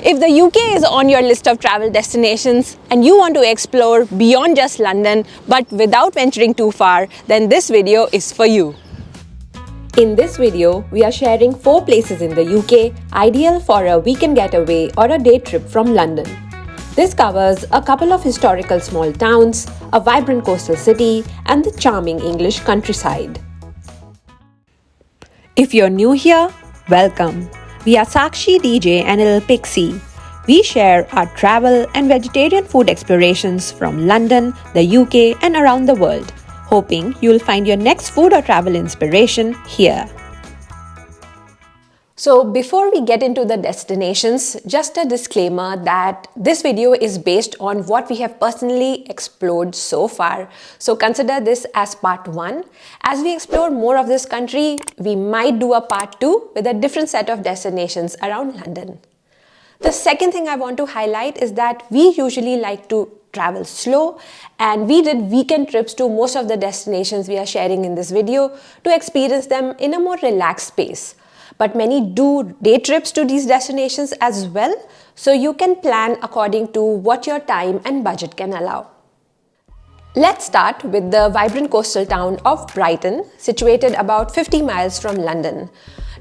If the UK is on your list of travel destinations and you want to explore beyond just London but without venturing too far, then this video is for you. In this video, we are sharing 4 places in the UK ideal for a weekend getaway or a day trip from London. This covers a couple of historical small towns, a vibrant coastal city, and the charming English countryside. If you're new here, welcome. We are Sakshi, DJ, and little Pixie. We share our travel and vegetarian food explorations from London, the UK, and around the world, hoping you'll find your next food or travel inspiration here. So before we get into the destinations, just a disclaimer that this video is based on what we have personally explored so far. So consider this as part 1. As we explore more of this country, we might do a part 2 with a different set of destinations around London. The second thing I want to highlight is that we usually like to travel slow, and we did weekend trips to most of the destinations we are sharing in this video to experience them in a more relaxed pace. But many do day trips to these destinations as well, so you can plan according to what your time and budget can allow. Let's start with the vibrant coastal town of Brighton, situated about 50 miles from London.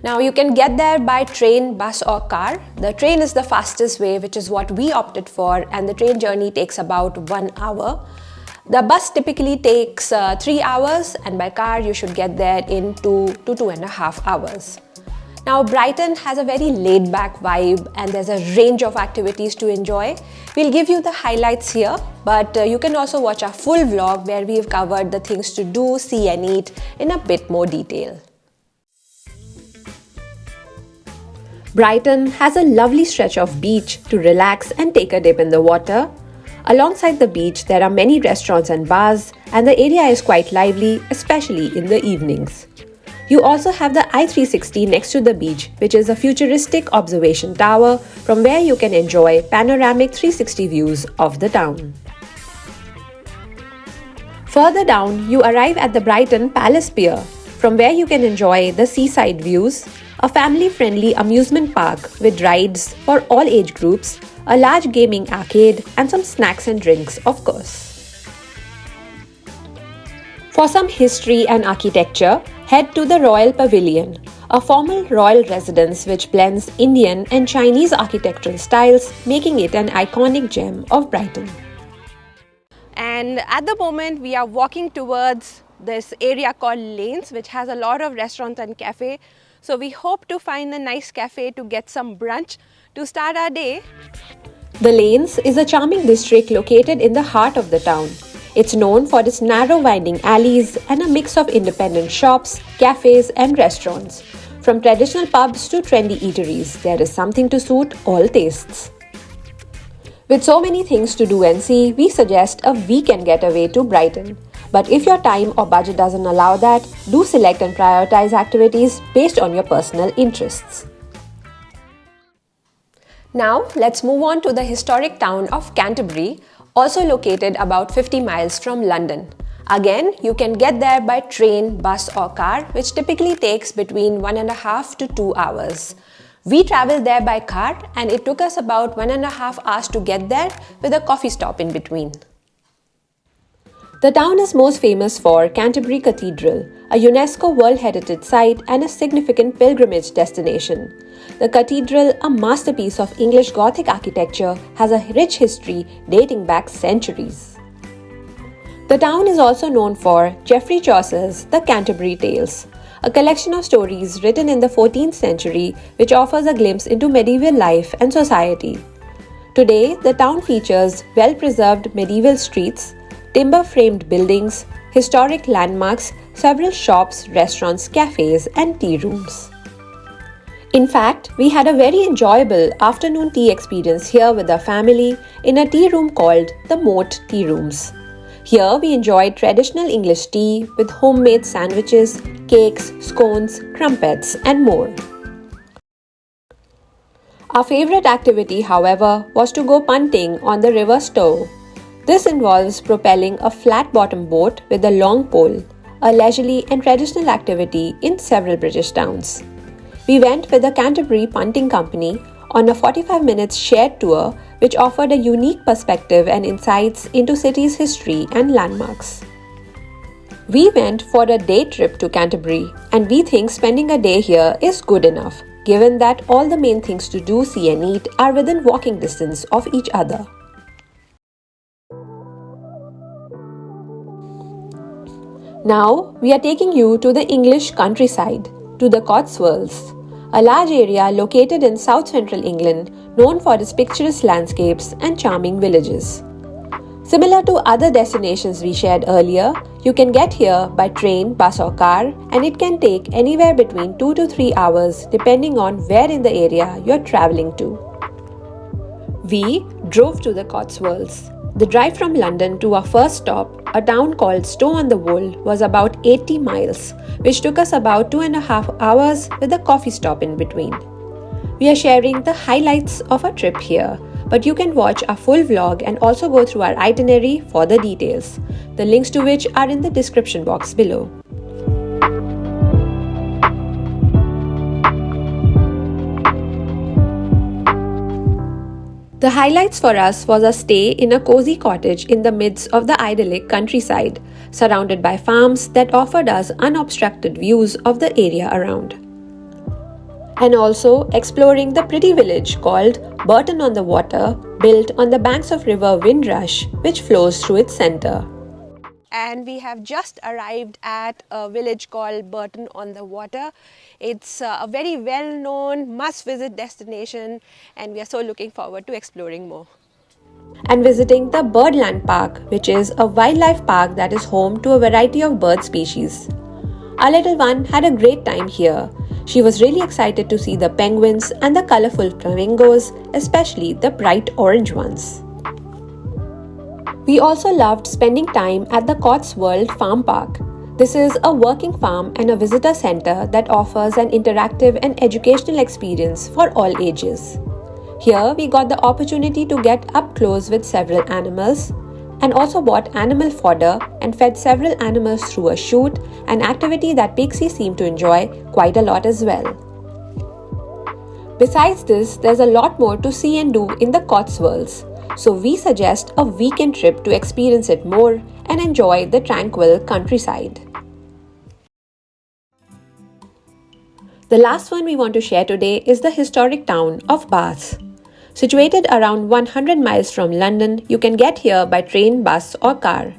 Now you can get there by train, bus or car. The train is the fastest way, which is what we opted for, and the train journey takes about 1 hour. The bus typically takes 3 hours, and by car you should get there in 2 to 2.5 hours. Now Brighton has a very laid-back vibe and there's a range of activities to enjoy. We'll give you the highlights here, but you can also watch our full vlog where we've covered the things to do, see and eat in a bit more detail. Brighton has a lovely stretch of beach to relax and take a dip in the water. Alongside the beach, there are many restaurants and bars, and the area is quite lively, especially in the evenings. You also have the I-360 next to the beach, which is a futuristic observation tower from where you can enjoy panoramic 360 views of the town. Further down, you arrive at the Brighton Palace Pier, from where you can enjoy the seaside views, a family-friendly amusement park with rides for all age groups, a large gaming arcade, and some snacks and drinks, of course. For some history and architecture, head to the Royal Pavilion, a formal royal residence which blends Indian and Chinese architectural styles, making it an iconic gem of Brighton. And at the moment, we are walking towards this area called Lanes, which has a lot of restaurants and cafe. So we hope to find a nice cafe to get some brunch to start our day. The Lanes is a charming district located in the heart of the town. It's known for its narrow winding alleys and a mix of independent shops, cafes and restaurants. From traditional pubs to trendy eateries, there is something to suit all tastes. With so many things to do and see, we suggest a weekend getaway to Brighton. But if your time or budget doesn't allow that, do select and prioritize activities based on your personal interests. Now, let's move on to the historic town of Canterbury, also located about 50 miles from London. Again, you can get there by train, bus or car, which typically takes between 1.5 to 2 hours. We traveled there by car and it took us about 1.5 hours to get there with a coffee stop in between. The town is most famous for Canterbury Cathedral, a UNESCO World Heritage Site and a significant pilgrimage destination. The cathedral, a masterpiece of English Gothic architecture, has a rich history dating back centuries. The town is also known for Geoffrey Chaucer's The Canterbury Tales, a collection of stories written in the 14th century which offers a glimpse into medieval life and society. Today, the town features well-preserved medieval streets, timber-framed buildings, historic landmarks, several shops, restaurants, cafes, and tea rooms. In fact, we had a very enjoyable afternoon tea experience here with our family in a tea room called the Moat Tea Rooms. Here we enjoyed traditional English tea with homemade sandwiches, cakes, scones, crumpets, and more. Our favorite activity, however, was to go punting on the River Stowe. This involves propelling a flat-bottom boat with a long pole, a leisurely and traditional activity in several British towns. We went with the Canterbury Punting Company, on a 45 minutes shared tour which offered a unique perspective and insights into city's history and landmarks. We went for a day trip to Canterbury, and we think spending a day here is good enough, given that all the main things to do, see and eat are within walking distance of each other. Now, we are taking you to the English countryside, to the Cotswolds, a large area located in south-central England known for its picturesque landscapes and charming villages. Similar to other destinations we shared earlier, you can get here by train, bus or car, and it can take anywhere between 2 to 3 hours depending on where in the area you're traveling to. We drove to the Cotswolds. The drive from London to our first stop, a town called Stow-on-the-Wold, was about 80 miles, which took us about 2.5 hours with a coffee stop in between. We are sharing the highlights of our trip here, but you can watch our full vlog and also go through our itinerary for the details, the links to which are in the description box below. The highlights for us was a stay in a cozy cottage in the midst of the idyllic countryside, surrounded by farms that offered us unobstructed views of the area around. And also exploring the pretty village called Brighton on the Water, built on the banks of River Windrush, which flows through its center. And we have just arrived at a village called Brighton on the Water. It's a very well-known, must-visit destination, and we are so looking forward to exploring more. And visiting the Birdland Park, which is a wildlife park that is home to a variety of bird species. Our little one had a great time here. She was really excited to see the penguins and the colorful flamingos, especially the bright orange ones. We also loved spending time at the Cotswold Farm Park. This is a working farm and a visitor center that offers an interactive and educational experience for all ages. Here we got the opportunity to get up close with several animals and also bought animal fodder and fed several animals through a chute, an activity that Pixie seemed to enjoy quite a lot as well. Besides this, there's a lot more to see and do in the Cotswolds. So we suggest a weekend trip to experience it more and enjoy the tranquil countryside. The last one we want to share today is the historic town of Bath. Situated around 100 miles from London, you can get here by train, bus or car.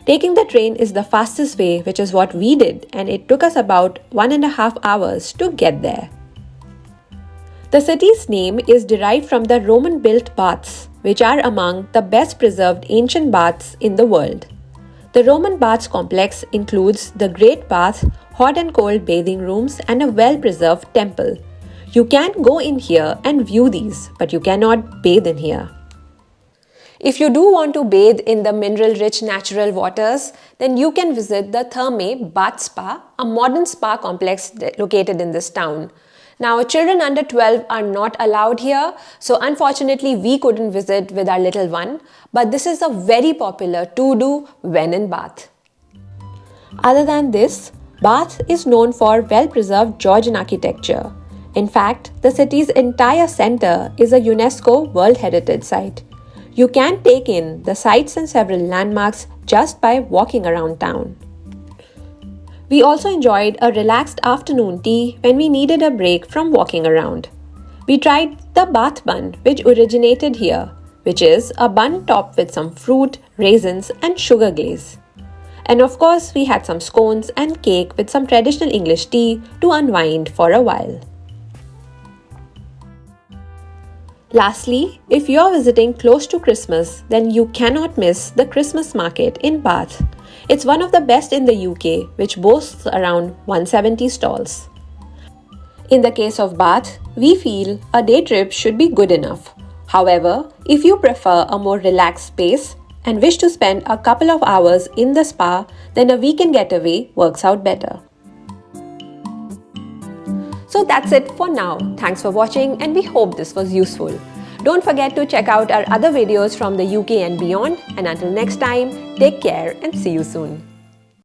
Taking the train is the fastest way, which is what we did, and it took us about 1.5 hours to get there. The city's name is derived from the Roman-built baths, which are among the best preserved ancient baths in the world. The Roman Baths complex includes the Great Bath, hot and cold bathing rooms, and a well-preserved temple. You can go in here and view these, but you cannot bathe in here. If you do want to bathe in the mineral-rich natural waters, then you can visit the Thermae Bath Spa, a modern spa complex located in this town. Now, children under 12 are not allowed here, so unfortunately we couldn't visit with our little one, but this is a very popular to-do when in Bath. Other than this, Bath is known for well-preserved Georgian architecture. In fact, the city's entire center is a UNESCO World Heritage Site. You can take in the sights and several landmarks just by walking around town. We also enjoyed a relaxed afternoon tea when we needed a break from walking around. We tried the Bath bun, which originated here, which is a bun topped with some fruit, raisins and sugar glaze. And of course, we had some scones and cake with some traditional English tea to unwind for a while. Lastly, if you're visiting close to Christmas, then you cannot miss the Christmas market in Bath. It's one of the best in the UK, which boasts around 170 stalls. In the case of Bath, we feel a day trip should be good enough. However, if you prefer a more relaxed space and wish to spend a couple of hours in the spa, then a weekend getaway works out better. So that's it for now. Thanks for watching and we hope this was useful. Don't forget to check out our other videos from the UK and beyond, and until next time, take care and see you soon.